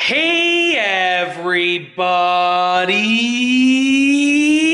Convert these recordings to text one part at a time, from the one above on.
Hey everybody!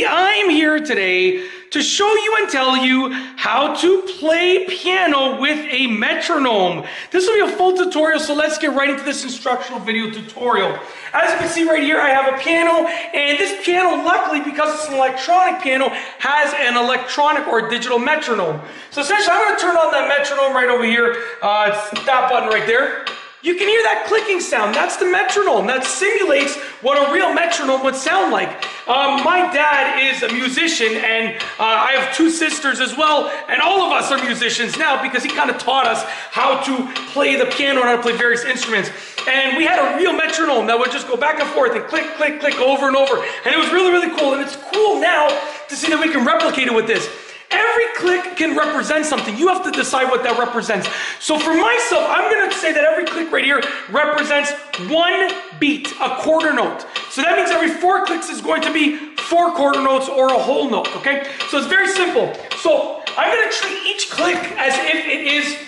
I'm here today to show you and tell you how to play piano with a metronome. This will be a full tutorial, so let's get right into this instructional video tutorial. As you can see right here, I have a piano, and this piano, luckily, because it's an electronic piano, has an electronic or digital metronome. So essentially, I'm going to turn on that metronome right over here. It's that button right there. You can hear that clicking sound. That's the metronome. That simulates what a real metronome would sound like. My dad is a musician, and I have two sisters as well, and all of us are musicians now because he kind of taught us how to play the piano and how to play various instruments. And we had a real metronome that would just go back and forth and click, click, click over and over. And it was really, really cool. And it's cool now to see that we can replicate it with this. Every click can represent something. You have to decide what that represents. So for myself, I'm going to say that every click right here represents one beat, a quarter note. So that means every 4 clicks is going to be 4 quarter notes or a whole note, okay? So it's very simple. So I'm going to treat each click as if it is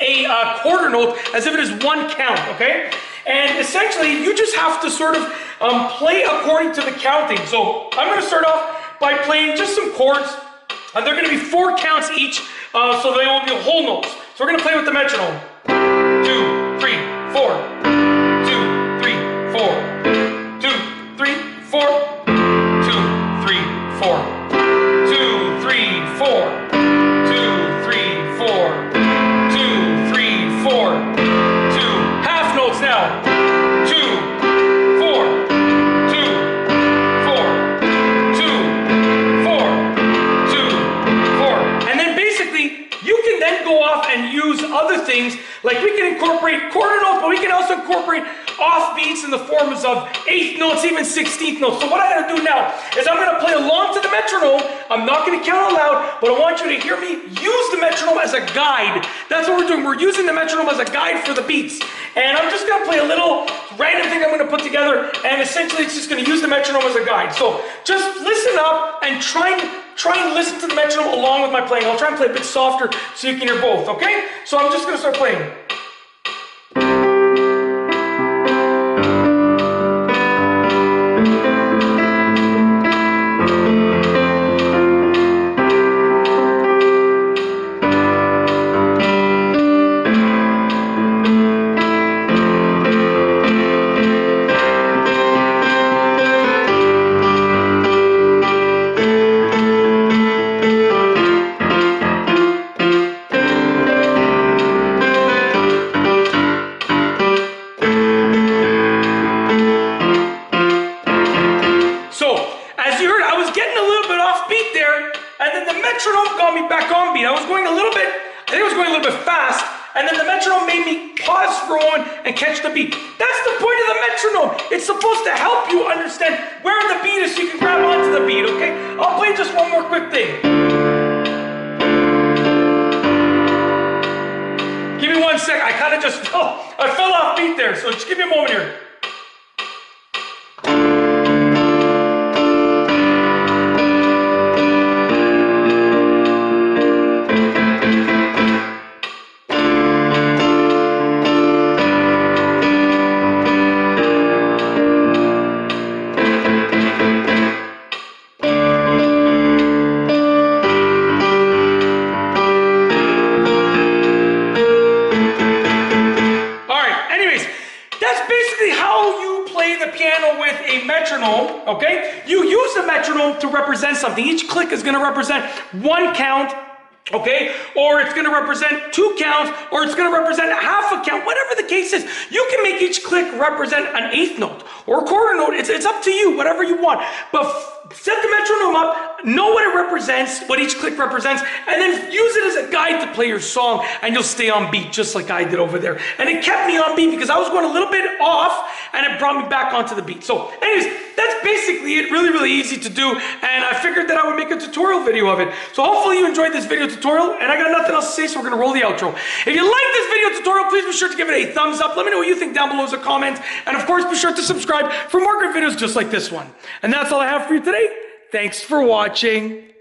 a quarter note, as if it is one count, okay? And essentially, you just have to sort of play according to the counting. So I'm going to start off by playing just some chords. And they're going to be 4 counts each, so they won't be whole notes. So we're going to play with the metronome. 2, 3, 4. 2, 3, 4. 2, 3, 4. 2, 3, 4. 2, 3, 4. 2, 3, 4. 2, 3, 4. 2 half notes now. 2, 4. 2, 4. 2, 4. You can then go off and use other things, like we can incorporate quarter notes, but we can also incorporate off beats in the forms of 8th notes, even 16th notes. So what I'm going to do now is I'm going to play along to the metronome. I'm not going to count out loud, but I want you to hear me use the metronome as a guide. That's what we're doing. We're using the metronome as a guide for the beats. And I'm just going to play a little random thing I'm going to put together, and essentially it's just going to use the metronome as a guide. So just listen up and try and listen to the metronome along with my playing. I'll try and play a bit softer so you can hear both, okay? So I'm just going to start playing. Metronome got me back on beat. I was going a little bit, I think I was going a little bit fast, and then the metronome made me pause for a moment and catch the beat. That's the point of the metronome. It's supposed to help you understand where the beat is so you can grab onto the beat, okay? I'll play just one more quick thing. Give me 1 sec. I kind of just I fell off beat there, so just give me a moment here. How you play the piano with a metronome, okay? You use the metronome to represent something. Each click is going to represent 1 count, okay? Or it's going to represent 2 counts, or it's going to represent half a count. Whatever the case is, you can make each click represent an 8th note or a quarter note. It's up to you, whatever you want. But set the metronome up, know what it represents, what each click represents, and then use it as a guide to play your song, and you'll stay on beat just like I did over there. And it kept me on beat because I was going a little bit off, and it brought me back onto the beat. So anyways, that's basically it. Really, really easy to do, and I figured that I would make a tutorial video of it. So hopefully you enjoyed this video tutorial, and I got nothing else to say, so we're going to roll the outro. If you like this video tutorial, please be sure to give it a thumbs up. Let me know what you think down below as a comment, and of course be sure to subscribe for more great videos just like this one. And that's all I have for you today. Thanks for watching.